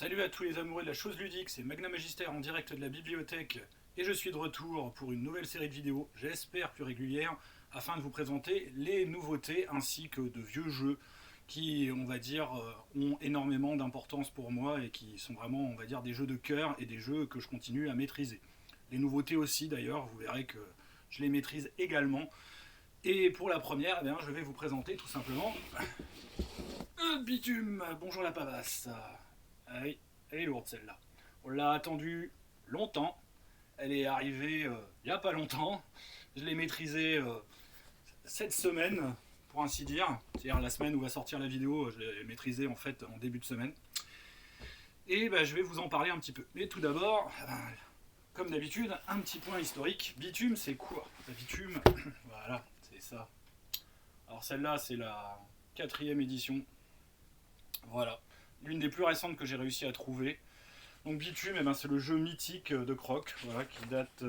Salut à tous les amoureux de la chose ludique, c'est Magna Magister en direct de la bibliothèque et je suis de retour pour une nouvelle série de vidéos, j'espère plus régulière, afin de vous présenter les nouveautés ainsi que de vieux jeux qui, on va dire, ont énormément d'importance pour moi et qui sont vraiment, on va dire, des jeux de cœur et des jeux que je continue à maîtriser. Les nouveautés aussi d'ailleurs, vous verrez que je les maîtrise également. Et pour la première, eh bien, je vais vous présenter tout simplement Bitume. Bonjour la pavasse. Ah oui, elle est lourde celle-là. On l'a attendue longtemps. Elle est arrivée il n'y a pas longtemps. Je l'ai maîtrisée cette semaine, pour ainsi dire. C'est-à-dire la semaine où va sortir la vidéo, je l'ai maîtrisée en fait en début de semaine. Et bah, je vais vous en parler un petit peu. Mais tout d'abord, comme d'habitude, un petit point historique. Bitume, c'est quoi? Bitume, voilà, c'est ça. Alors celle-là, c'est la quatrième édition. Voilà, l'une des plus récentes que j'ai réussi à trouver. Donc Bitume, eh ben, c'est le jeu mythique de Croc, voilà, qui date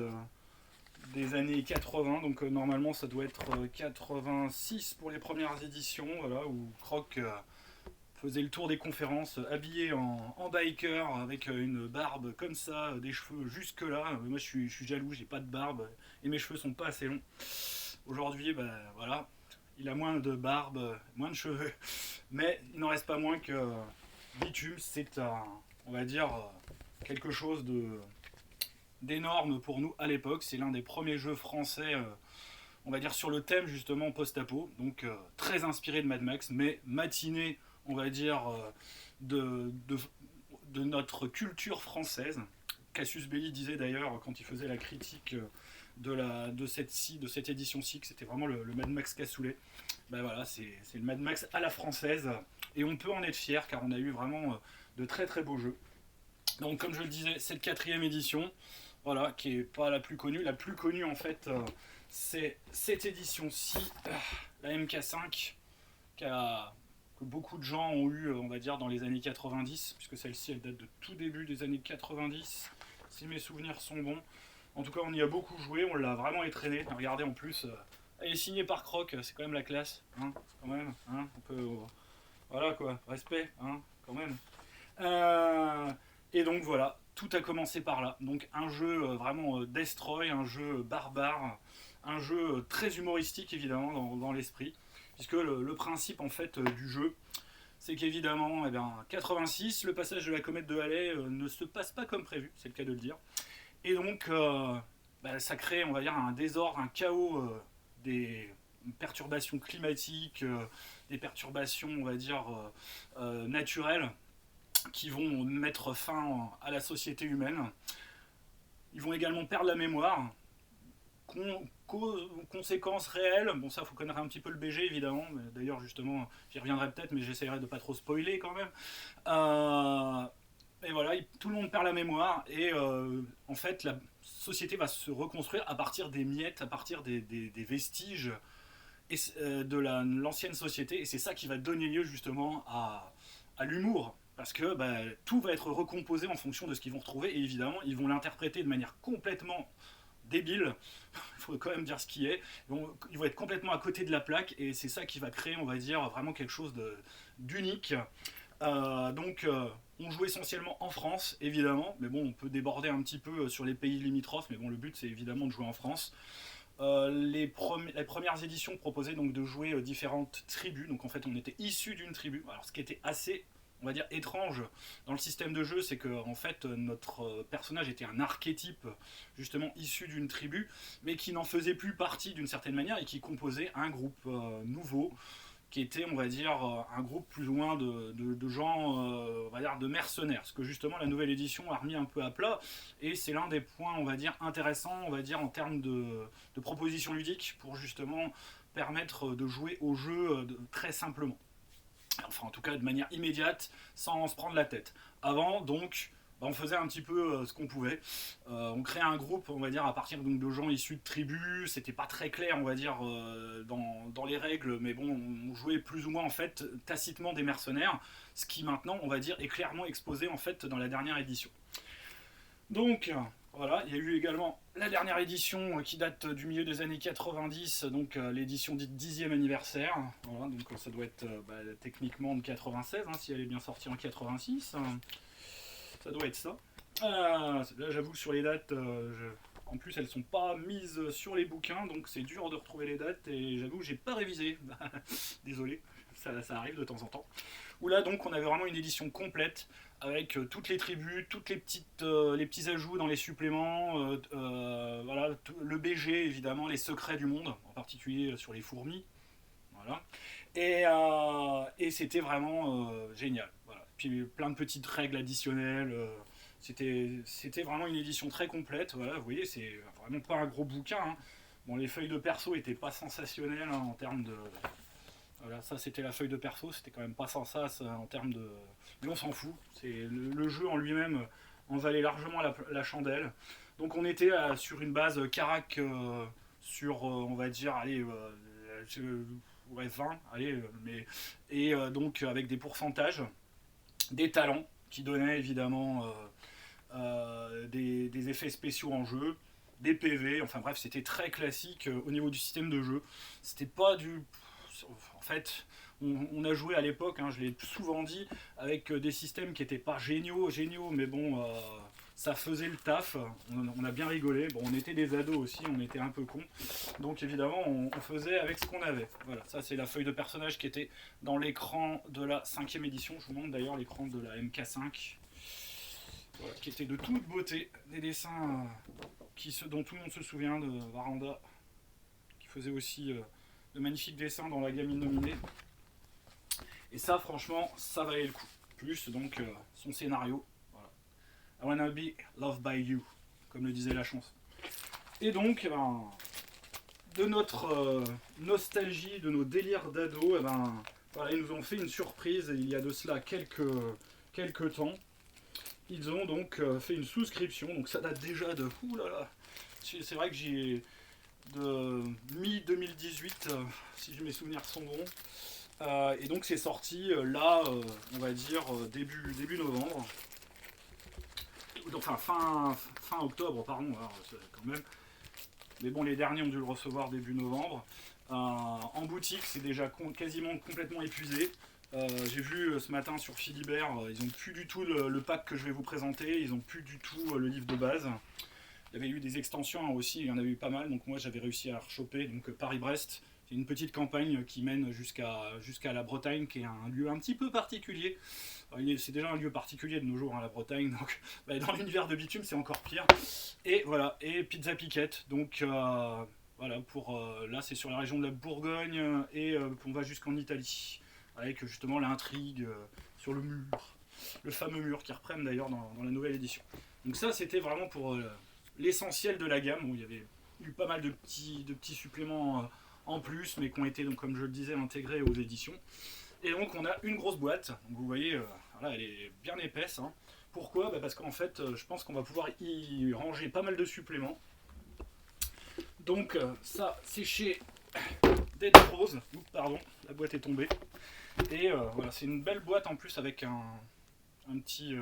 des années 80. Donc normalement ça doit être 86 pour les premières éditions, voilà, où Croc faisait le tour des conférences habillé en biker avec une barbe comme ça, des cheveux jusque là. Moi je suis jaloux, j'ai pas de barbe et mes cheveux sont pas assez longs. Aujourd'hui, ben, voilà, il a moins de barbe, moins de cheveux, mais il n'en reste pas moins que Bitume, c'est un, on va dire, quelque chose d'énorme pour nous à l'époque. C'est l'un des premiers jeux français, on va dire, sur le thème justement post-apo, donc très inspiré de Mad Max, mais matiné, on va dire, de, de, de notre culture française. Cassius Belli disait d'ailleurs, quand il faisait la critique de cette édition-ci, que c'était vraiment le Mad Max cassoulet. Ben voilà, c'est le Mad Max à la française, et on peut en être fier, car on a eu vraiment de très très beaux jeux. Donc comme je le disais, cette quatrième édition, voilà, qui est pas la plus connue en fait, c'est cette édition-ci, la MK5, que beaucoup de gens ont eu, on va dire, dans les années 90, puisque celle-ci, elle date de tout début des années 90, si mes souvenirs sont bons. En tout cas, on y a beaucoup joué, on l'a vraiment étraîné. Regardez en plus, elle est signée par Croc, c'est quand même la classe, hein, quand même, hein, on peut, voilà quoi, respect, hein, quand même. Euh, et donc voilà, tout a commencé par là. Donc un jeu vraiment destroy, un jeu barbare, un jeu très humoristique évidemment dans l'esprit, puisque le principe en fait du jeu, c'est qu'évidemment, eh bien, 86, le passage de la comète de Halley ne se passe pas comme prévu, c'est le cas de le dire. Et donc bah, ça crée, on va dire, un désordre, un chaos, des perturbations climatiques, des perturbations, on va dire, naturelles qui vont mettre fin à la société humaine. Ils vont également perdre la mémoire. Conséquences réelles, bon ça faut connaître un petit peu le BG évidemment, d'ailleurs justement j'y reviendrai peut-être mais j'essaierai de pas trop spoiler quand même. Et voilà, tout le monde perd la mémoire et en fait la société va se reconstruire à partir des miettes, à partir des vestiges de l'ancienne société, et c'est ça qui va donner lieu justement à l'humour, parce que bah, tout va être recomposé en fonction de ce qu'ils vont retrouver, et évidemment ils vont l'interpréter de manière complètement débile, il faut quand même dire ce qui est, ils vont être complètement à côté de la plaque, et c'est ça qui va créer, on va dire, vraiment quelque chose d'unique. Donc on joue essentiellement en France, évidemment, mais bon, on peut déborder un petit peu sur les pays limitrophes, mais bon, le but c'est évidemment de jouer en France. Les premières éditions proposaient donc de jouer différentes tribus, donc en fait on était issu d'une tribu. Alors ce qui était assez, on va dire, étrange dans le système de jeu, c'est que en fait notre personnage était un archétype justement issu d'une tribu, mais qui n'en faisait plus partie d'une certaine manière et qui composait un groupe nouveau, qui était, on va dire, un groupe plus ou moins de gens, on va dire, de mercenaires. Ce que justement la nouvelle édition a remis un peu à plat, et c'est l'un des points, on va dire, intéressants, on va dire, en termes de propositions ludiques, pour justement permettre de jouer au jeu très simplement. Enfin, en tout cas, de manière immédiate, sans se prendre la tête. Avant, donc, bah, on faisait un petit peu ce qu'on pouvait. On créait un groupe, on va dire, à partir donc, de gens issus de tribus. C'était pas très clair, on va dire, dans les règles, mais bon, on jouait plus ou moins, en fait, tacitement des mercenaires, ce qui maintenant, on va dire, est clairement exposé, en fait, dans la dernière édition. Donc, voilà, il y a eu également la dernière édition qui date du milieu des années 90, donc l'édition dite 10e anniversaire. Voilà, donc ça doit être bah, techniquement de 96, hein, si elle est bien sortie en 86. Ça doit être ça. Là, j'avoue, sur les dates, en plus, elles sont pas mises sur les bouquins, donc c'est dur de retrouver les dates. Et j'avoue, j'ai pas révisé. Désolé, ça arrive de temps en temps. Où là, donc, on avait vraiment une édition complète avec toutes les tribus, toutes les petits ajouts dans les suppléments, voilà, le BG évidemment, les secrets du monde, en particulier sur les fourmis. Voilà. Et c'était vraiment génial. Voilà. Puis plein de petites règles additionnelles. C'était vraiment une édition très complète. Voilà, vous voyez, c'est vraiment pas un gros bouquin. Hein. Bon, les feuilles de perso étaient pas sensationnelles hein, en termes de. Voilà, ça c'était la feuille de perso, c'était quand même pas sans ça en termes de. Mais on s'en fout. Le jeu en lui-même en valait largement la chandelle. Donc on était sur une base Carac sur, on va dire, allez, ouais, 20, allez, et donc avec des pourcentages, des talents qui donnaient évidemment des effets spéciaux en jeu, des PV, enfin bref, c'était très classique au niveau du système de jeu. C'était pas du. En fait, on a joué à l'époque, hein, je l'ai souvent dit, avec des systèmes qui n'étaient pas géniaux, mais bon, ça faisait le taf. On a bien rigolé. Bon, on était des ados aussi, on était un peu cons. Donc évidemment, on faisait avec ce qu'on avait. Voilà, ça c'est la feuille de personnage qui était dans l'écran de la 5e édition. Je vous montre d'ailleurs l'écran de la MK5. Voilà, qui était de toute beauté. Des dessins dont tout le monde se souvient, de Varanda, qui faisait aussi de magnifiques dessins dans la gamme Innominée. Et ça, franchement, ça valait le coup. Plus donc son scénario. Voilà. I wanna be loved by you, comme le disait la chanson. Et donc, de notre nostalgie, de nos délires d'ado, voilà, ils nous ont fait une surprise il y a de cela quelques temps. Ils ont donc fait une souscription, donc ça date déjà de. Ouh là là. C'est vrai que j'ai de mi-2018, si mes souvenirs sont bons. Et donc c'est sorti là, on va dire début novembre. Enfin fin octobre, pardon, alors, quand même. Mais bon, les derniers ont dû le recevoir début novembre. En boutique, c'est déjà quasiment complètement épuisé. J'ai vu ce matin sur Philibert, ils n'ont plus du tout le pack que je vais vous présenter, ils n'ont plus du tout le livre de base. Il y avait eu des extensions aussi, il y en avait eu pas mal, donc moi j'avais réussi à rechoper. Donc Paris-Brest, c'est une petite campagne qui mène jusqu'à la Bretagne, qui est un lieu un petit peu particulier. C'est déjà un lieu particulier de nos jours, hein, la Bretagne, donc dans l'univers de Bitume c'est encore pire. Et voilà, et Pizza Piquette, donc voilà, là c'est sur la région de la Bourgogne et on va jusqu'en Italie, avec justement l'intrigue sur le mur, le fameux mur qui reprennent d'ailleurs dans la nouvelle édition. Donc ça c'était vraiment pour l'essentiel de la gamme, où il y avait eu pas mal de petits suppléments en plus, mais qui ont été, donc, comme je le disais, intégrés aux éditions. Et donc on a une grosse boîte, donc vous voyez, voilà, elle est bien épaisse. Hein. Pourquoi ? Parce qu'en fait, je pense qu'on va pouvoir y ranger pas mal de suppléments. Donc ça, c'est chez Dead Rose. Oups, pardon, la boîte est tombée. Et voilà, c'est une belle boîte en plus avec un petit...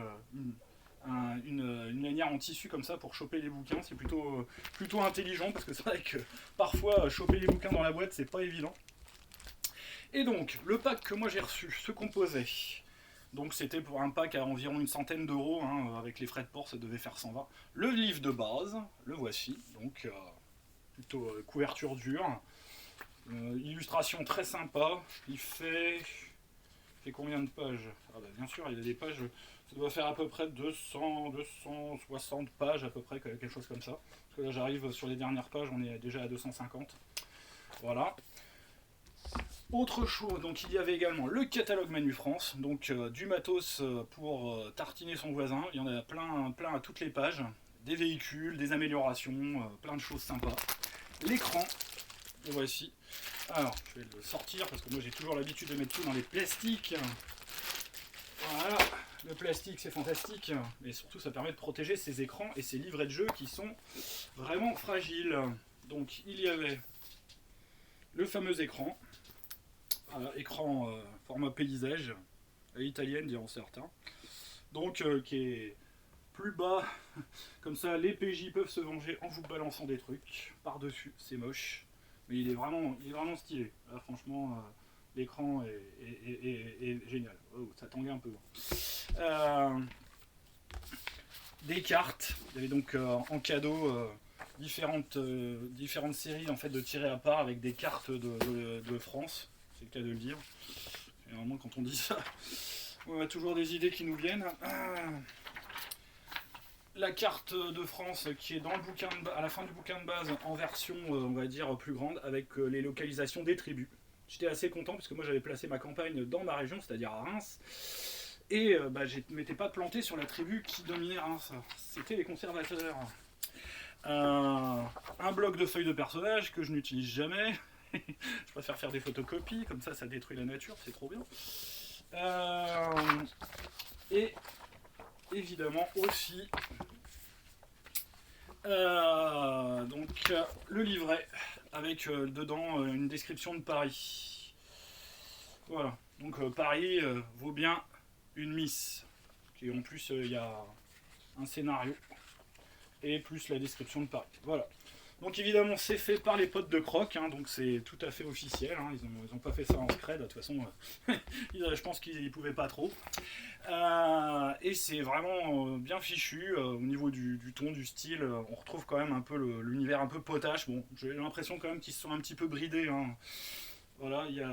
une lanière en tissu comme ça pour choper les bouquins, c'est plutôt intelligent, parce que c'est vrai que parfois choper les bouquins dans la boîte c'est pas évident. Et donc le pack que moi j'ai reçu se composait, donc c'était pour un pack à environ une centaine d'euros, hein, avec les frais de port ça devait faire 120. Le livre de base, le voici, donc plutôt couverture dure, illustration très sympa, il fait combien de pages ? Bien sûr il y a des pages. Ça doit faire à peu près 260 pages, à peu près, quelque chose comme ça. Parce que là, j'arrive sur les dernières pages, on est déjà à 250. Voilà. Autre chose, donc il y avait également le catalogue Manu France, donc du matos pour tartiner son voisin. Il y en a plein à toutes les pages. Des véhicules, des améliorations, plein de choses sympas. L'écran, le voici. Alors, je vais le sortir parce que moi j'ai toujours l'habitude de mettre tout dans les plastiques. Voilà. Le plastique c'est fantastique, mais surtout ça permet de protéger ces écrans et ces livrets de jeu qui sont vraiment fragiles. Donc il y avait le fameux écran, écran format paysage, à l'italienne diront certains, donc qui est plus bas, comme ça les PJ peuvent se venger en vous balançant des trucs par-dessus, c'est moche, mais il est vraiment stylé, là, franchement. L'écran est génial. Oh, ça tanguait un peu. des cartes. Il y avait donc en cadeau différentes séries en fait, de tirés à part avec des cartes de France. C'est le cas de le dire. Généralement, quand on dit ça, on a toujours des idées qui nous viennent. La carte de France qui est dans le bouquin à la fin du bouquin de base en version on va dire plus grande avec les localisations des tribus. J'étais assez content parce que moi j'avais placé ma campagne dans ma région, c'est-à-dire à Reims, et je ne m'étais pas planté sur la tribu qui dominait Reims. C'était les conservateurs. Un bloc de feuilles de personnages que je n'utilise jamais. Je préfère faire des photocopies, comme ça détruit la nature, c'est trop bien. Et évidemment aussi donc le livret avec dedans une description de Paris. Voilà, donc Paris vaut bien une miss. Et en plus il y a un scénario et plus la description de Paris. Voilà. Donc évidemment c'est fait par les potes de Croc, hein, donc c'est tout à fait officiel, hein, ils ont pas fait ça en scred, de toute façon je pense qu'ils ne pouvaient pas trop. Et c'est vraiment bien fichu au niveau du ton, du style, on retrouve quand même un peu l'univers un peu potache. Bon, j'ai l'impression quand même qu'ils se sont un petit peu bridés, hein. Voilà, il y a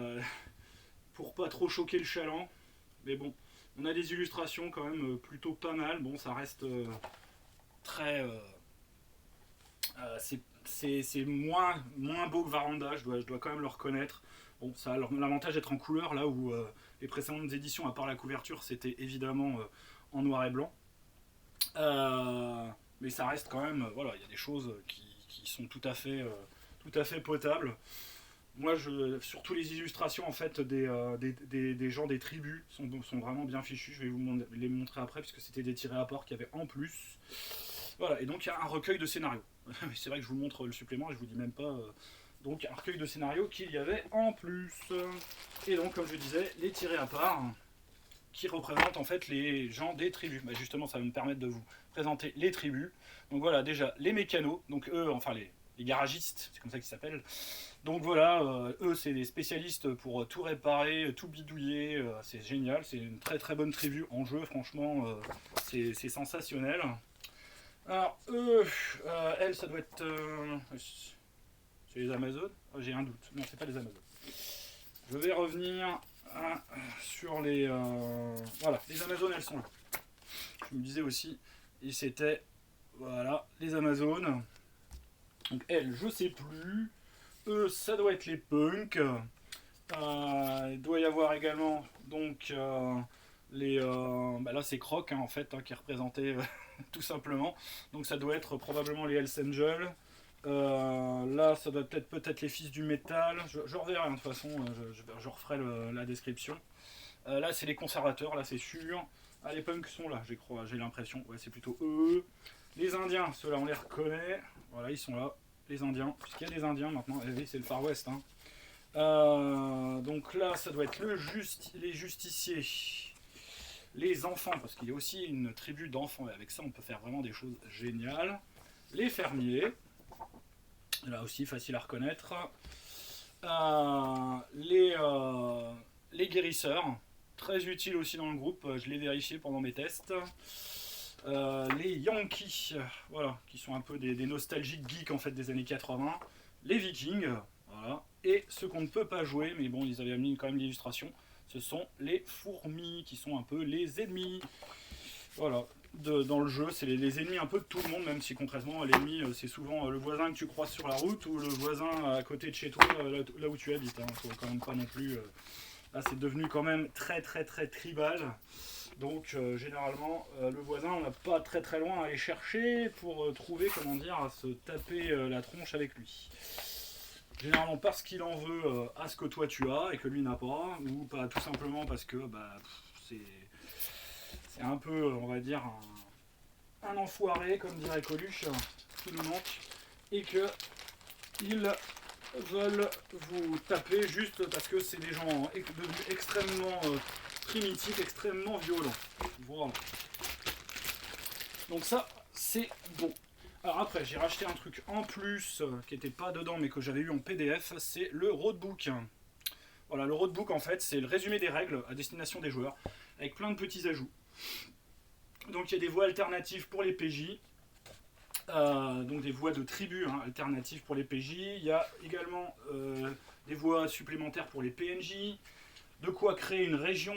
pour pas trop choquer le chaland, mais bon, on a des illustrations quand même plutôt pas mal. Bon, ça reste très c'est moins beau que Varanda, je dois quand même le reconnaître. Bon, ça a l'avantage d'être en couleur, là où les précédentes éditions, à part la couverture, c'était évidemment en noir et blanc. Mais ça reste quand même, voilà, il y a des choses qui sont tout à fait potables. Moi, surtout les illustrations en fait des gens des tribus sont vraiment bien fichues. Je vais vous les montrer après, puisque c'était des tirés à part qu'il y avait en plus. Voilà, et donc il y a un recueil de scénarios. C'est vrai que je vous montre le supplément et je vous dis même pas. Donc un recueil de scénarios qu'il y avait en plus. Et donc, comme je disais, les tirés à part qui représentent en fait les gens des tribus. Bah, justement, ça va me permettre de vous présenter les tribus. Donc voilà, déjà les mécanos, donc eux, enfin les garagistes, c'est comme ça qu'ils s'appellent. Donc voilà, eux c'est des spécialistes pour tout réparer, tout bidouiller, c'est génial, c'est une très très bonne tribu en jeu, franchement, c'est sensationnel. Alors eux, elles, ça doit être... c'est les Amazones. J'ai un doute, non c'est pas les Amazones. Je vais revenir sur les... voilà, les Amazones elles sont là. Je me disais aussi, et c'était... Voilà, les Amazones. Donc elles, je sais plus. Eux, ça doit être les punks. Il doit y avoir également donc les... là c'est Croc hein, en fait hein, qui est représenté tout simplement. Donc ça doit être probablement les Hells Angels. Là ça doit être peut-être les Fils du Métal. Je reverrai hein, de toute façon, je referai la description. Là c'est les conservateurs, là c'est sûr. Ah les punks sont là, j'ai l'impression. Ouais c'est plutôt eux. Les Indiens, ceux-là on les reconnaît. Voilà ils sont là. Les Indiens, puisqu'il y a des Indiens maintenant. Eh oui c'est le Far West hein. Donc là ça doit être les justiciers, les enfants, parce qu'il y a aussi une tribu d'enfants et avec ça on peut faire vraiment des choses géniales. Les fermiers, là aussi facile à reconnaître. Les guérisseurs, très utiles aussi dans le groupe, je l'ai vérifié pendant mes tests. Les Yankees, voilà, qui sont un peu des nostalgiques geeks en fait des années 80. Les Vikings, voilà. Et ceux qu'on ne peut pas jouer, mais bon, ils avaient mis quand même l'illustration, ce sont les fourmis, qui sont un peu les ennemis. Voilà, dans le jeu, c'est les ennemis un peu de tout le monde, même si concrètement, l'ennemi, c'est souvent le voisin que tu croises sur la route, ou le voisin à côté de chez toi, là où tu habites. Hein. Faut quand même pas non plus... là, c'est devenu quand même très très très tribal. Donc généralement le voisin on n'a pas très très loin à aller chercher pour trouver comment dire à se taper la tronche avec lui. Généralement parce qu'il en veut à ce que toi tu as et que lui n'a pas, ou pas tout simplement parce que c'est un peu on va dire un enfoiré comme dirait Coluche qui nous manque et que ils veulent vous taper juste parce que c'est des gens devenus extrêmement primitif, extrêmement violent. Voilà. Donc ça, c'est bon. Alors après, j'ai racheté un truc en plus qui n'était pas dedans mais que j'avais eu en PDF, c'est le roadbook. Voilà, le roadbook en fait, c'est le résumé des règles à destination des joueurs avec plein de petits ajouts. donc il y a des voies alternatives pour les PJ. Donc des voies de tribu alternatives pour les PJ. Il y a également des voies supplémentaires pour les PNJ. De quoi créer une région.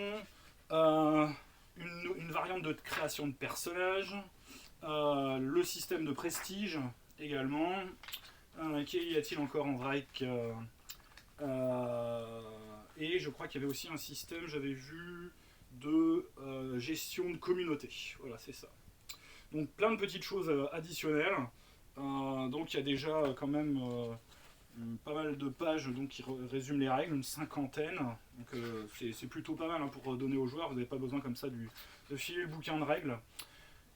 Une variante de création de personnages. Le système de prestige également. Qu'y a-t-il encore en vrai et je crois qu'il y avait aussi un système, j'avais vu, de gestion de communauté. Voilà, c'est ça. Donc plein de petites choses additionnelles. Donc il y a déjà quand même pas mal de pages donc, qui résument les règles, une cinquantaine. Donc c'est plutôt pas mal pour donner aux joueurs. Vous n'avez pas besoin comme ça de filer le bouquin de règles.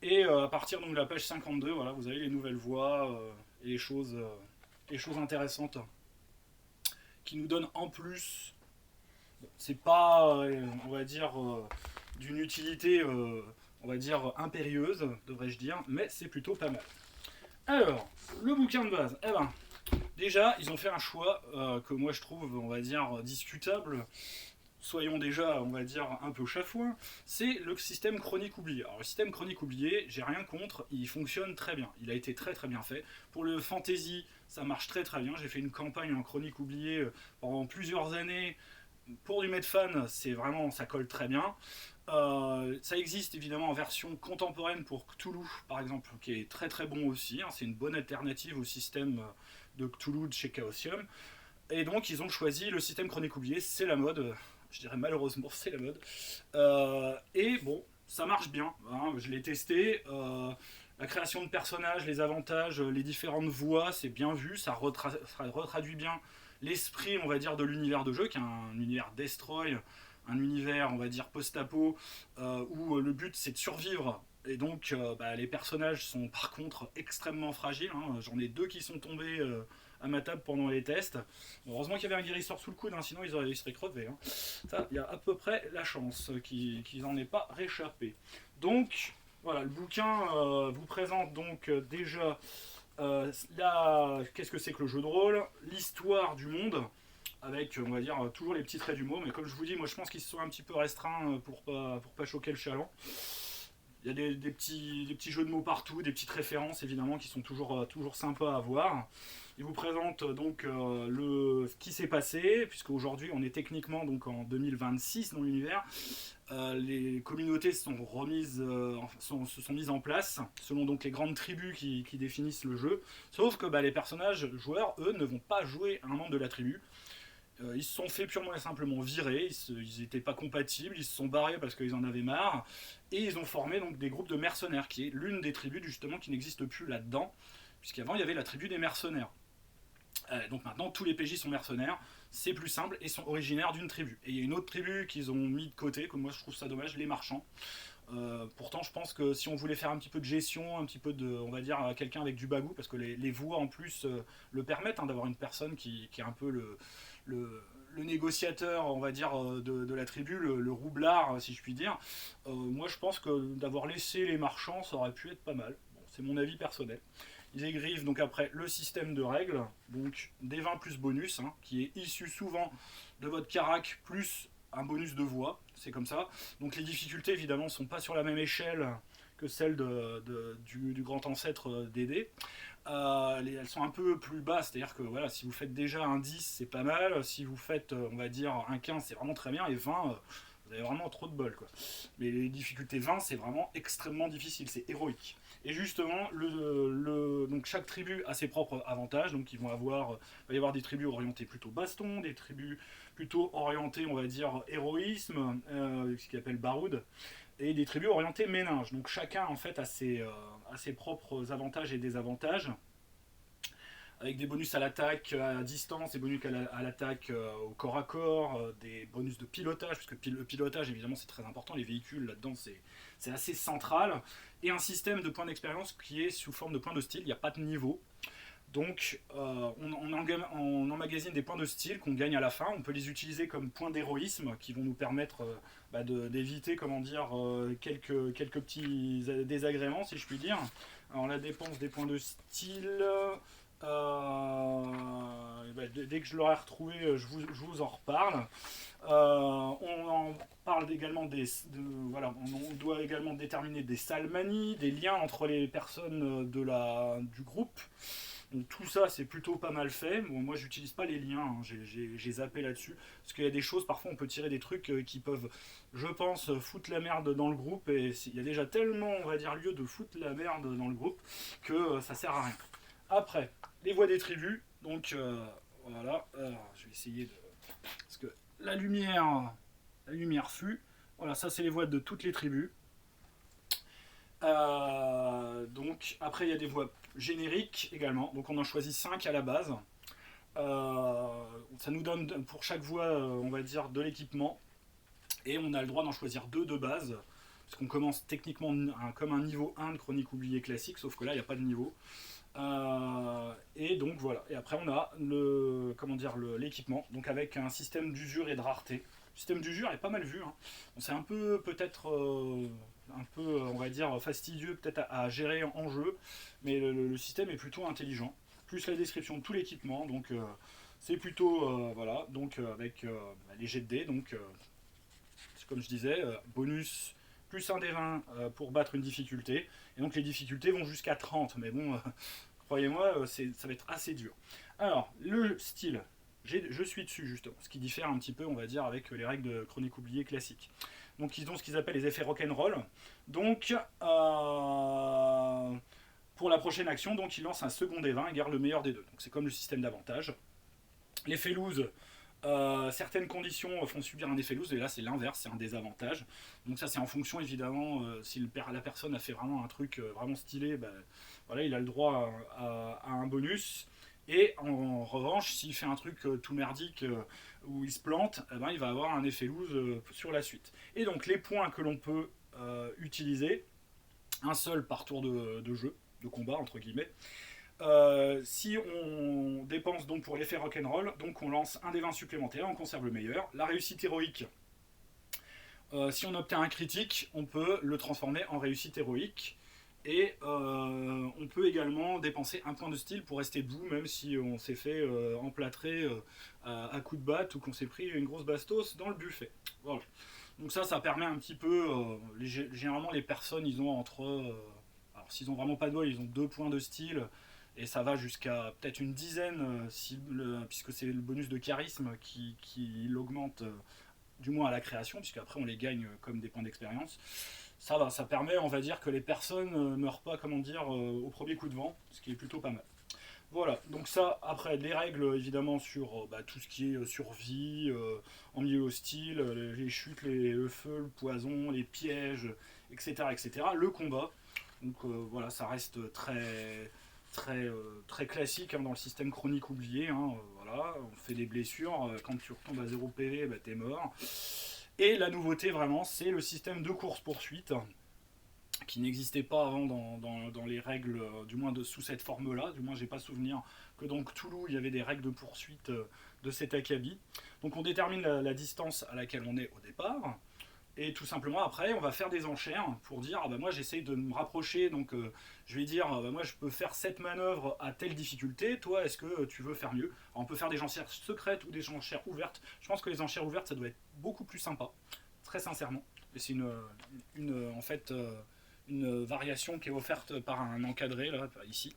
Et à partir donc, de la page 52, voilà, vous avez les nouvelles voies et les choses intéressantes qui nous donnent en plus. Bon, c'est pas, on va dire, d'une utilité, on va dire, impérieuse, devrais-je dire, mais c'est plutôt pas mal. Alors, le bouquin de base, eh ben, déjà, ils ont fait un choix que moi je trouve, on va dire, discutable. Soyons déjà, on va dire, un peu chafouins, c'est le système chronique oublié. Alors le système chronique oublié, j'ai rien contre, il fonctionne très bien. Il a été très très bien fait. Pour le fantasy, ça marche très très bien. J'ai fait une campagne en chronique oublié pendant plusieurs années. Pour du Medfan, c'est vraiment, ça colle très bien. Ça existe évidemment en version contemporaine pour Cthulhu, par exemple, qui est très très bon aussi. C'est une bonne alternative au système de Cthulhu de chez Chaosium. Et donc ils ont choisi le système chronique oublié, c'est la mode. Je dirais malheureusement, c'est la mode. Et bon, ça marche bien. Je l'ai testé. La création de personnages, les avantages, les différentes voix, c'est bien vu. Ça retraduit bien l'esprit, on va dire, de l'univers de jeu, qui est un univers destroy, un univers, on va dire, post-apo, où le but c'est de survivre. Et donc, les personnages sont par contre extrêmement fragiles. J'en ai 2 qui sont tombés à ma table pendant les tests. Heureusement qu'il y avait un guérisseur sous le coude, sinon ils seraient crevés. Ça, il y a à peu près la chance qu'ils n'en aient pas réchappé. Donc, voilà, le bouquin vous présente donc déjà qu'est-ce que c'est que le jeu de rôle, l'histoire du monde, avec, on va dire, toujours les petits traits d'humour. Mais comme je vous dis, moi je pense qu'ils se sont un petit peu restreints pour pas choquer le chaland. Il y a des petits jeux de mots partout, des petites références évidemment qui sont toujours sympas à voir. Il vous présente donc ce qui s'est passé, puisque aujourd'hui on est techniquement donc en 2026 dans l'univers. Les communautés se sont mises en place selon donc les grandes tribus qui définissent le jeu. Sauf que les personnages joueurs, eux, ne vont pas jouer un membre de la tribu. Ils se sont fait purement et simplement virer, ils n'étaient pas compatibles, ils se sont barrés parce qu'ils en avaient marre, et ils ont formé donc des groupes de mercenaires, qui est l'une des tribus justement qui n'existe plus là-dedans, puisqu'avant il y avait la tribu des mercenaires. Donc maintenant tous les PJ sont mercenaires, c'est plus simple, et sont originaires d'une tribu. Et il y a une autre tribu qu'ils ont mis de côté, que moi je trouve ça dommage, les marchands. Pourtant je pense que si on voulait faire un petit peu de gestion, un petit peu de, on va dire, quelqu'un avec du bagou, parce que les voix en plus le permettent, d'avoir une personne qui est un peu le négociateur, on va dire, de la tribu, le roublard, si je puis dire. Moi, je pense que d'avoir laissé les marchands, ça aurait pu être pas mal. Bon, c'est mon avis personnel. Ils écrivent donc après le système de règles, donc des 20 plus bonus, qui est issu souvent de votre carac plus un bonus de voix, c'est comme ça. Donc les difficultés, évidemment, ne sont pas sur la même échelle que celles du grand ancêtre des dés. Elles sont un peu plus basses, c'est-à-dire que voilà, si vous faites déjà un 10, c'est pas mal. Si vous faites, on va dire, un 15, c'est vraiment très bien. Et 20, vous avez vraiment trop de bol, quoi. Mais les difficultés 20, c'est vraiment extrêmement difficile, c'est héroïque. Et justement, donc chaque tribu a ses propres avantages. Donc il va y avoir des tribus orientées plutôt baston, des tribus plutôt orientées, on va dire, héroïsme, ce qu'ils appellent baroud, et des tribus orientées méninge. Donc chacun en fait a ses propres avantages et désavantages, avec des bonus à l'attaque à distance, des bonus à l'attaque au corps à corps, des bonus de pilotage, parce que le pilotage évidemment c'est très important, les véhicules là-dedans c'est assez central, et un système de points d'expérience qui est sous forme de points de style, il n'y a pas de niveau. Donc on emmagasine des points de style qu'on gagne à la fin, on peut les utiliser comme points d'héroïsme qui vont nous permettre d'éviter, comment dire, quelques petits désagréments, si je puis dire. Alors la dépense des points de style, Dès que je l'aurai retrouvé, je vous en reparle. On en parle également voilà, on doit également déterminer des salmanies, des liens entre les personnes du groupe. Donc tout ça, c'est plutôt pas mal fait. Bon, moi, j'utilise pas les liens, hein. J'ai zappé là-dessus. Parce qu'il y a des choses, parfois, on peut tirer des trucs qui peuvent, je pense, foutre la merde dans le groupe. Et il y a déjà tellement, on va dire, lieu de foutre la merde dans le groupe que ça sert à rien. Après, les voix des tribus. Donc, voilà. Alors, je vais essayer de. Parce que la lumière fut. Voilà, ça, c'est les voix de toutes les tribus. Donc, après, il y a des voix génériques également. Donc, on en choisit 5 à la base. Ça nous donne pour chaque voix, on va dire, de l'équipement. Et on a le droit d'en choisir 2 de base. Parce qu'on commence techniquement comme un niveau 1 de Chronique oubliée classique, sauf que là, il n'y a pas de niveau. Et donc voilà. Et après, on a l'équipement, donc avec un système d'usure et de rareté. Le système d'usure est pas mal vu, hein. C'est un peu peut-être on va dire fastidieux peut-être à gérer en jeu, mais le système est plutôt intelligent. Plus la description de tout l'équipement, donc c'est plutôt voilà. Donc avec les jets de dés, donc comme je disais, bonus plus un des 20 pour battre une difficulté. Et donc les difficultés vont jusqu'à 30, mais bon, croyez-moi, ça va être assez dur. Alors, le style, je suis dessus justement, ce qui diffère un petit peu, on va dire, avec les règles de Chronique oubliée classique. Donc ils ont ce qu'ils appellent les effets rock'n'roll. Donc, pour la prochaine action, donc ils lancent un second des 20 et gardent le meilleur des deux. Donc c'est comme le système d'avantage. L'effet loose, certaines conditions font subir un effet loose, et là c'est l'inverse, c'est un désavantage. Donc ça c'est en fonction évidemment, si la personne a fait vraiment un truc vraiment stylé, bah, voilà, il a le droit à un bonus. Et en revanche, s'il fait un truc tout merdique où il se plante, eh ben, il va avoir un effet loose sur la suite. Et donc les points que l'on peut utiliser, un seul par tour de jeu, de combat entre guillemets. Si on dépense donc pour l'effet rock'n'roll, donc on lance un des 20 supplémentaires, on conserve le meilleur. La réussite héroïque, si on obtient un critique, on peut le transformer en réussite héroïque. Et on peut également dépenser un point de style pour rester debout, même si on s'est fait emplâtrer à coups de batte ou qu'on s'est pris une grosse bastos dans le buffet. Voilà. Donc ça permet un petit peu. Généralement, les personnes, ils ont entre. Alors, s'ils ont vraiment pas de bol, ils ont 2 points de style. Et ça va jusqu'à peut-être une dizaine, puisque c'est le bonus de charisme qui l'augmente, du moins à la création, puisque après on les gagne comme des points d'expérience. Ça va, ça permet, on va dire, que les personnes ne meurent pas, comment dire, au premier coup de vent, ce qui est plutôt pas mal. Voilà, donc ça, après, les règles, évidemment, sur tout ce qui est survie, en milieu hostile, les chutes, le feu, le poison, les pièges, etc., etc. Le combat, donc voilà, ça reste très classique, hein, dans le système chronique oublié, hein, voilà, on fait des blessures, quand tu retombes à 0 PV, bah, t'es mort. Et la nouveauté, vraiment, c'est le système de course-poursuite, qui n'existait pas avant dans les règles, du moins sous cette forme-là. Du moins, j'ai pas souvenir que dans Cthulhu, il y avait des règles de poursuite de cet acabit. Donc, on détermine la distance à laquelle on est au départ. Et tout simplement, après, on va faire des enchères pour dire, ah bah moi j'essaye de me rapprocher, donc je vais dire, ah bah moi je peux faire cette manœuvre à telle difficulté, toi est-ce que tu veux faire mieux? Alors, on peut faire des enchères secrètes ou des enchères ouvertes. Je pense que les enchères ouvertes, ça doit être beaucoup plus sympa, très sincèrement. Et c'est en fait, une variation qui est offerte par un encadré, là, ici.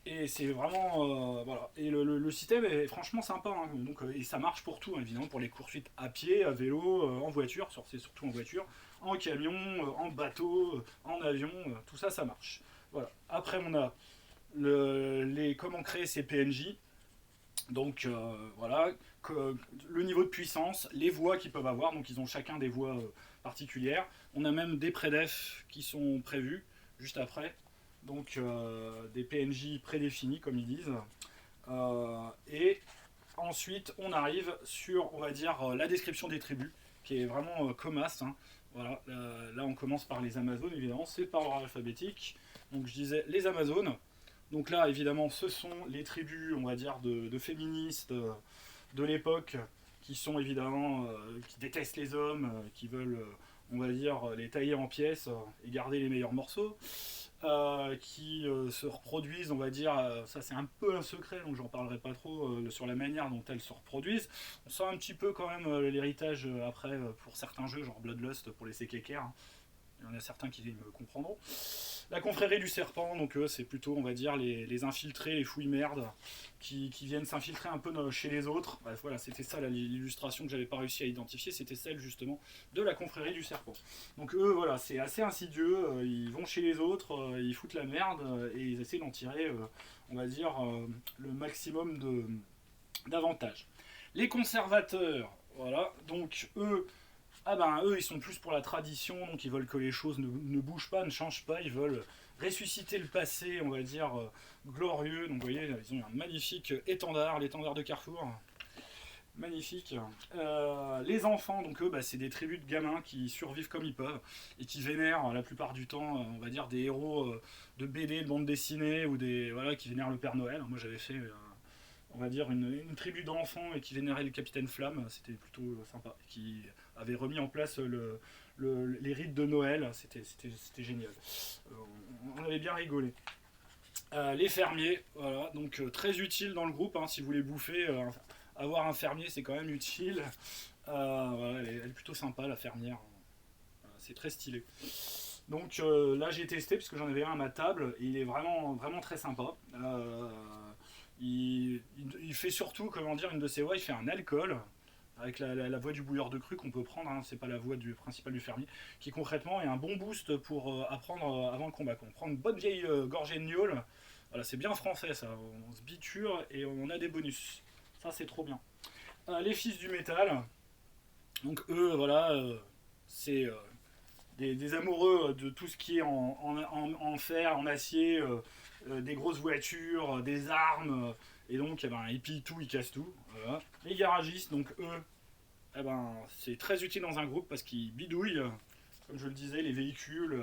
Et c'est vraiment. Voilà. Et le système est franchement sympa, hein. Donc, et ça marche pour tout, hein, évidemment, pour les courses-suites à pied, à vélo, en voiture, c'est surtout en voiture, en camion, en bateau, en avion, tout ça, ça marche. Voilà. Après, on a comment créer ces PNJ. Donc voilà, le niveau de puissance, les voix qu'ils peuvent avoir, donc ils ont chacun des voix particulières. On a même des prédefs qui sont prévus juste après, donc des PNJ prédéfinis comme ils disent. Et ensuite on arrive sur, on va dire, la description des tribus, qui est vraiment comasse, hein. Voilà, là on commence par les Amazones évidemment, c'est par ordre alphabétique. Donc je disais les Amazones. Donc là, évidemment, ce sont les tribus, on va dire, de féministes de l'époque, qui sont évidemment, qui détestent les hommes, qui veulent, on va dire, les tailler en pièces et garder les meilleurs morceaux. qui se reproduisent, on va dire, ça c'est un peu un secret, donc j'en parlerai pas trop sur la manière dont elles se reproduisent. On sent un petit peu quand même l'héritage après pour certains jeux, genre Bloodlust pour les CKKR, hein. Il y en a certains qui me comprendront. La confrérie du serpent, donc c'est plutôt, on va dire, les infiltrés, les fouilles merdes, qui viennent s'infiltrer un peu chez les autres. Bref, voilà, c'était ça l'illustration que j'avais pas réussi à identifier, c'était celle justement de la confrérie du serpent. Donc eux, voilà, c'est assez insidieux, ils vont chez les autres, ils foutent la merde, et ils essaient d'en tirer, on va dire, le maximum d'avantages. Les conservateurs, voilà, donc eux, ah ben eux ils sont plus pour la tradition, donc ils veulent que les choses ne bougent pas, ne changent pas, ils veulent ressusciter le passé, on va dire, glorieux. Donc vous voyez, ils ont un magnifique étendard, l'étendard de Carrefour. Magnifique. Les enfants, donc eux, bah, c'est des tribus de gamins qui survivent comme ils peuvent et qui vénèrent la plupart du temps, on va dire, des héros de BD, de bande dessinée ou des voilà qui vénèrent le Père Noël. Moi j'avais fait on va dire, une tribu d'enfants et qui vénérait le capitaine Flamme, c'était plutôt sympa, qui avait remis en place les rites de Noël, c'était génial. On avait bien rigolé. Les fermiers, voilà, donc très utile dans le groupe, hein, si vous voulez bouffer, avoir un fermier c'est quand même utile. Voilà, elle est plutôt sympa la fermière, c'est très stylé. Donc là j'ai testé parce que j'en avais un à ma table et il est vraiment, vraiment très sympa. Il fait surtout, comment dire, une de ses voix, il fait un alcool avec la voix du bouilleur de cru qu'on peut prendre, hein, c'est pas la voix principale du fermier, qui concrètement est un bon boost pour apprendre avant le combat. Quand on prend une bonne vieille gorgée de gnôle, voilà, c'est bien français ça, on se biture et on a des bonus. Ça c'est trop bien. Les fils du métal, donc eux, voilà, c'est des amoureux de tout ce qui est en fer, en acier, des grosses voitures, des armes, et donc eh ben, ils pillent tout, ils cassent tout. Voilà. Les garagistes, donc eux, eh ben, c'est très utile dans un groupe parce qu'ils bidouillent, comme je le disais, les véhicules,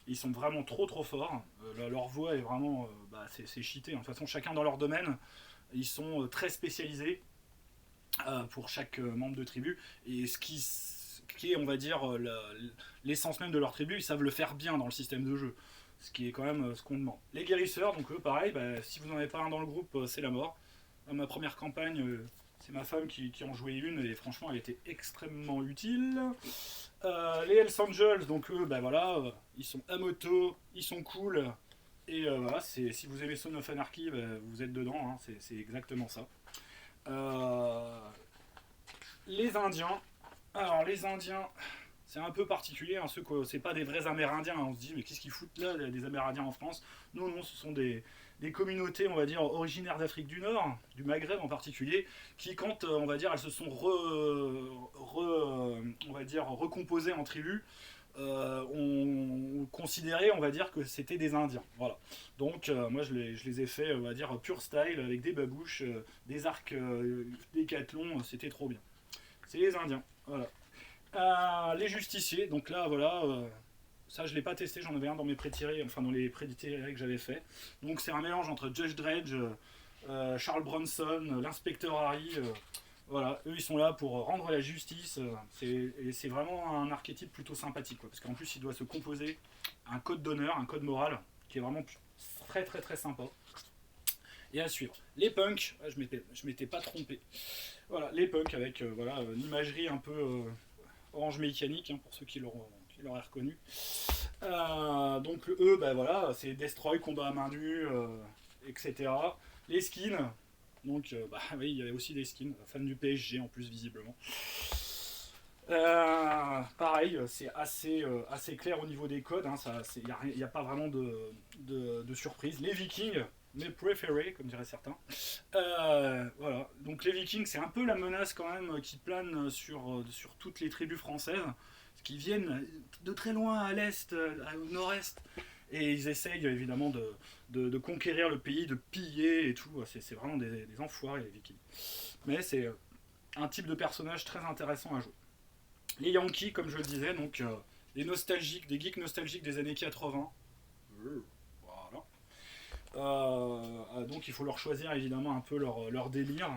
ils sont vraiment trop trop forts. Leur voix est vraiment, bah, c'est cheaté. De toute façon, chacun dans leur domaine, ils sont très spécialisés pour chaque membre de tribu, et qui est, on va dire, l'essence même de leur tribu, ils savent le faire bien dans le système de jeu. Ce qui est quand même ce qu'on demande. Les guérisseurs, donc eux, pareil, bah, si vous n'en avez pas un dans le groupe, c'est la mort. Dans ma première campagne, c'est ma femme qui en jouait une, et franchement, elle était extrêmement utile. Les Hells Angels, donc eux, bah voilà, ils sont à moto, ils sont cool, et voilà, si vous aimez Son of Anarchy, bah, vous êtes dedans, hein, c'est exactement ça. Les Indiens, alors les Indiens, c'est un peu particulier, hein, c'est pas des vrais Amérindiens, hein, on se dit mais qu'est-ce qu'ils foutent là, des Amérindiens en France? Non, ce sont des communautés, on va dire, originaires d'Afrique du Nord, du Maghreb en particulier, qui quand, on va dire, elles se sont on va dire, recomposées en tribus, on considérait, on va dire, que c'était des Indiens. Voilà. Donc moi je les ai fait, on va dire, pure style, avec des babouches, des arcs décathlon, c'était trop bien. C'est les Indiens, voilà. Les justiciers, donc là voilà, ça je l'ai pas testé, j'en avais un dans mes pré-tirés, enfin dans les pré-tirés que j'avais fait. Donc c'est un mélange entre Judge Dredge, Charles Bronson, l'inspecteur Harry, voilà, eux ils sont là pour rendre la justice, et c'est vraiment un archétype plutôt sympathique, quoi, parce qu'en plus il doit se composer un code d'honneur, un code moral, qui est vraiment très très très sympa. Et à suivre. Les punks, je m'étais pas trompé. Voilà, les punks avec voilà, une imagerie un peu orange mécanique, hein, pour ceux qui l'auraient reconnu. Donc eux, bah, voilà, c'est Destroy, combat à main nue, etc. Les skins, donc bah oui, il y avait aussi des skins, fan du PSG en plus visiblement. Pareil, c'est assez clair au niveau des codes, hein, il n'y a pas vraiment de surprise. Les Vikings, mes préférés, comme diraient certains. Voilà. Donc les Vikings, c'est un peu la menace quand même qui plane sur toutes les tribus françaises, qui viennent de très loin à l'est, au nord-est, et ils essayent évidemment de conquérir le pays, de piller et tout. C'est vraiment des enfoirés les Vikings. Mais c'est un type de personnage très intéressant à jouer. Les Yankees, comme je le disais, donc des nostalgiques, des geeks nostalgiques des années 80. Voilà. Donc il faut leur choisir évidemment un peu leur délire.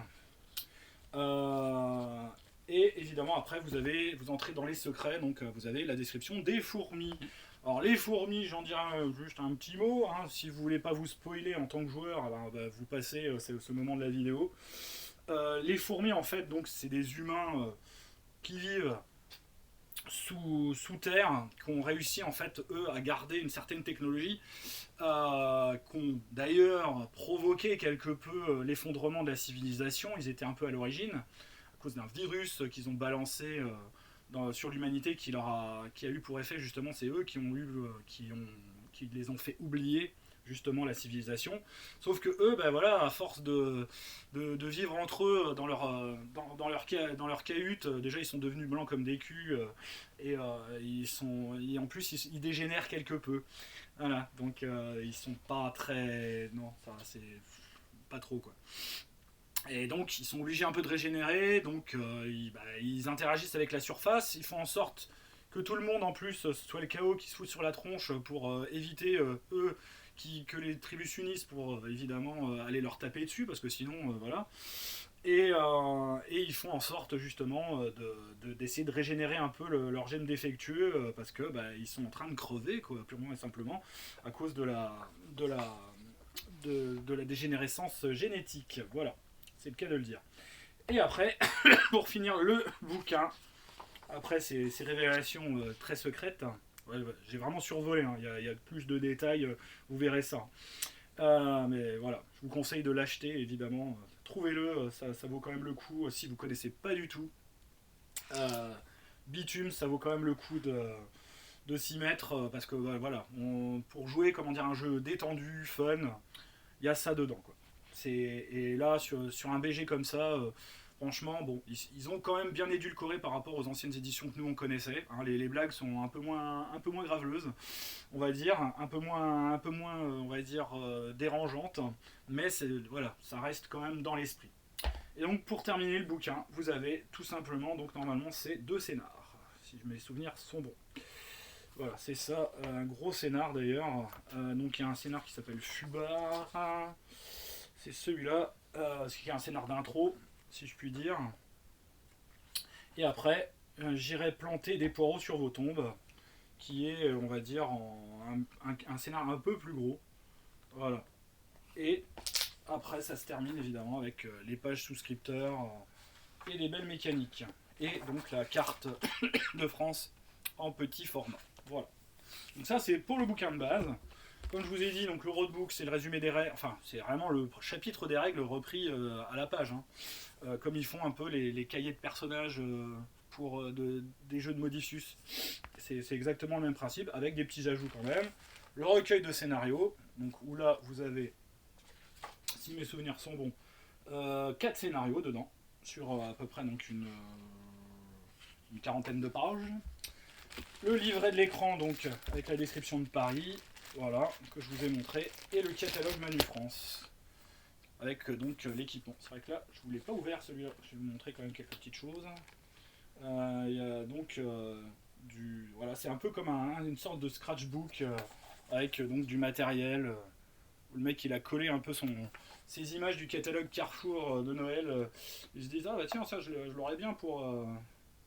Et évidemment après vous entrez dans les secrets, donc vous avez la description des fourmis. Alors les fourmis, j'en dirais juste un petit mot, hein. Si vous voulez pas vous spoiler en tant que joueur, alors, bah, vous passez ce moment de la vidéo. Les fourmis en fait, donc c'est des humains qui vivent sous terre, qui ont réussi en fait eux à garder une certaine technologie, qui ont d'ailleurs provoqué quelque peu l'effondrement de la civilisation. Ils étaient un peu à l'origine à cause d'un virus qu'ils ont balancé sur l'humanité qui a eu pour effet justement, c'est eux qui les ont fait oublier justement la civilisation. Sauf que eux, ben voilà, à force de vivre entre eux dans leur cahute, déjà ils sont devenus blancs comme des culs, et en plus ils dégénèrent quelque peu. Voilà, donc ils sont pas très. Non, ça c'est pas trop quoi. Et donc ils sont obligés un peu de régénérer, donc ils interagissent avec la surface, ils font en sorte que tout le monde en plus soit le chaos qui se fout sur la tronche pour éviter eux que les tribus s'unissent pour évidemment aller leur taper dessus, parce que sinon voilà. Et ils font en sorte justement d'essayer de régénérer un peu leur gène défectueux, parce que ils sont en train de crever quoi, purement et simplement à cause de la dégénérescence génétique. Voilà, c'est le cas de le dire. Et après, pour finir le bouquin, après ces révélations très secrètes, ouais, j'ai vraiment survolé, hein. Y a plus de détails, vous verrez ça. Mais voilà, je vous conseille de l'acheter évidemment. Trouvez-le, ça vaut quand même le coup. Si vous connaissez pas du tout Bitume, ça vaut quand même le coup de s'y mettre, parce que voilà, pour jouer comment dire un jeu détendu, fun, il y a ça dedans quoi. Et là sur un BG comme ça, franchement bon, ils ont quand même bien édulcoré par rapport aux anciennes éditions que nous on connaissait, hein. Les blagues sont un peu moins graveleuses, on va dire, un peu moins on va dire dérangeantes, mais voilà, ça reste quand même dans l'esprit. Et donc pour terminer le bouquin, vous avez tout simplement, donc normalement c'est 2 scénars, si mes souvenirs sont bons. Voilà, c'est ça, un gros scénar d'ailleurs. Donc il y a un scénar qui s'appelle Fubar, c'est celui-là, qui est un scénar d'intro, si je puis dire. Et après, j'irai planter des poireaux sur vos tombes, qui est, on va dire, un scénar un peu plus gros. Voilà. Et après, ça se termine évidemment avec les pages souscripteurs et les belles mécaniques. Et donc la carte de France en petit format. Voilà. Donc ça, c'est pour le bouquin de base. Comme je vous ai dit, donc le roadbook, c'est le résumé des règles. Enfin, c'est vraiment le chapitre des règles repris à la page, hein. Comme ils font un peu les cahiers de personnages pour des jeux de Modiphius. C'est exactement le même principe, avec des petits ajouts quand même. Le recueil de scénarios, donc où là, vous avez, si mes souvenirs sont bons, 4 scénarios dedans, sur à peu près donc une quarantaine de pages. Le livret de l'écran, donc avec la description de Paris, voilà, que je vous ai montré, et le catalogue Manu France, avec donc l'équipement. C'est vrai que là, je ne vous l'ai pas ouvert celui-là, je vais vous montrer quand même quelques petites choses. Il y a donc voilà, c'est un peu comme une sorte de scratchbook avec donc du matériel. Le mec il a collé un peu ses images du catalogue Carrefour de Noël. Il se dit ah bah tiens ça je l'aurais bien pour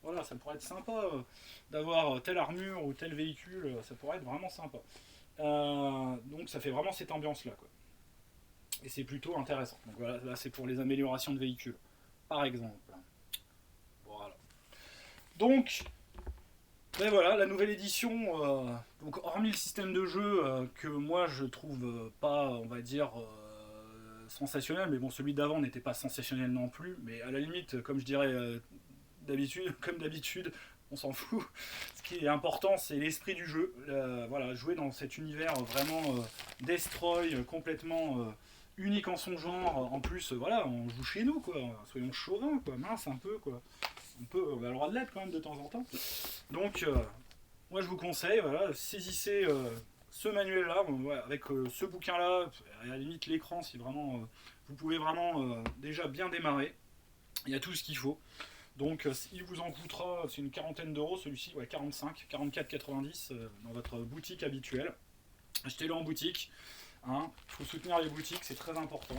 voilà, ça pourrait être sympa d'avoir telle armure ou tel véhicule, ça pourrait être vraiment sympa. Donc ça fait vraiment cette ambiance là quoi. Et c'est plutôt intéressant. Donc voilà, là c'est pour les améliorations de véhicules, par exemple. Voilà. Donc, ben voilà, la nouvelle édition, donc hormis le système de jeu que moi je trouve pas, on va dire, sensationnel, mais bon celui d'avant n'était pas sensationnel non plus, mais à la limite, comme je dirais comme d'habitude, on s'en fout. Ce qui est important, c'est l'esprit du jeu. Voilà, jouer dans cet univers vraiment destroy, complètement unique en son genre. En plus, voilà, on joue chez nous, quoi. Soyons chauvins, quoi. Mince un peu, quoi. On a le droit de l'être quand même de temps en temps. Donc, moi je vous conseille, voilà, saisissez ce manuel-là, avec ce bouquin-là, à la limite l'écran, si vraiment vous pouvez vraiment déjà bien démarrer. Il y a tout ce qu'il faut. Donc il vous en coûtera, c'est une quarantaine d'euros, celui-ci, ouais, 45, 44,90 dans votre boutique habituelle. Achetez-le en boutique, hein. Il faut soutenir les boutiques, c'est très important,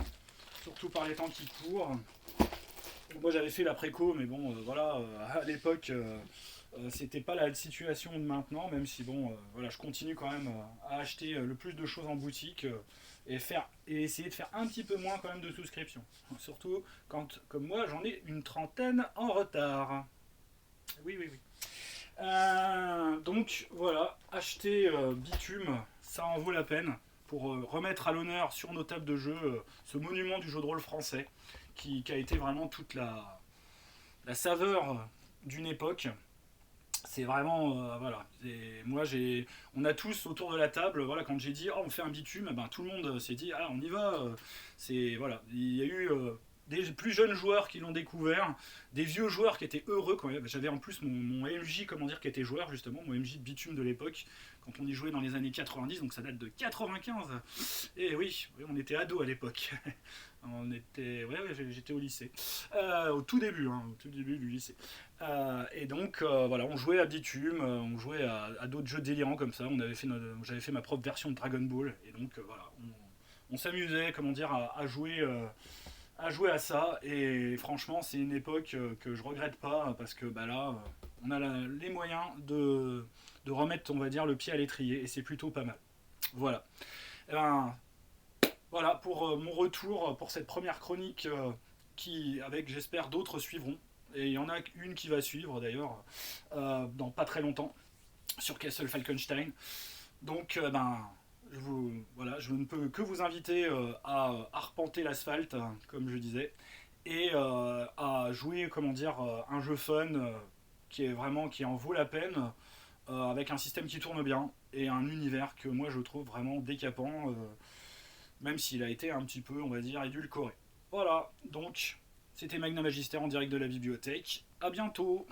surtout par les temps qui courent. Moi j'avais fait la préco, mais bon, voilà, à l'époque, C'était pas la situation de maintenant, même si bon, voilà, je continue quand même à acheter le plus de choses en boutique et essayer de faire un petit peu moins quand même de souscription. Surtout quand, comme moi, j'en ai une trentaine en retard. Oui, oui, oui. Donc voilà, acheter Bitume, ça en vaut la peine pour remettre à l'honneur sur nos tables de jeu ce monument du jeu de rôle français qui a été vraiment toute la saveur d'une époque. C'est vraiment voilà. Moi on a tous autour de la table, voilà, quand j'ai dit oh, on fait un bitume, ben, tout le monde s'est dit ah on y va. C'est voilà, il y a eu des plus jeunes joueurs qui l'ont découvert, des vieux joueurs qui étaient heureux quand même. J'avais en plus mon MJ comment dire qui était joueur justement, mon MJ de bitume de l'époque quand on y jouait dans les années 90, donc ça date de 95. Et oui, on était ados à l'époque. J'étais au lycée, au tout début, hein, au tout début du lycée. Et donc voilà, on jouait à Bitume, on jouait à d'autres jeux délirants comme ça. J'avais fait ma propre version de Dragon Ball, et donc voilà, on s'amusait, comment dire, à jouer à ça. Et franchement, c'est une époque que je regrette pas parce que bah là, on a les moyens de remettre, on va dire, le pied à l'étrier, et c'est plutôt pas mal. Voilà. Et ben, voilà pour mon retour pour cette première chronique qui, avec j'espère d'autres suivront. Et il y en a une qui va suivre d'ailleurs dans pas très longtemps sur Castle Falkenstein. Donc voilà, je ne peux que vous inviter à arpenter l'asphalte, comme je disais, et à jouer, comment dire, un jeu fun qui en vaut la peine, avec un système qui tourne bien et un univers que moi je trouve vraiment décapant, même s'il a été un petit peu, on va dire, édulcoré. Voilà, donc c'était Magna Magister en direct de la bibliothèque. À bientôt.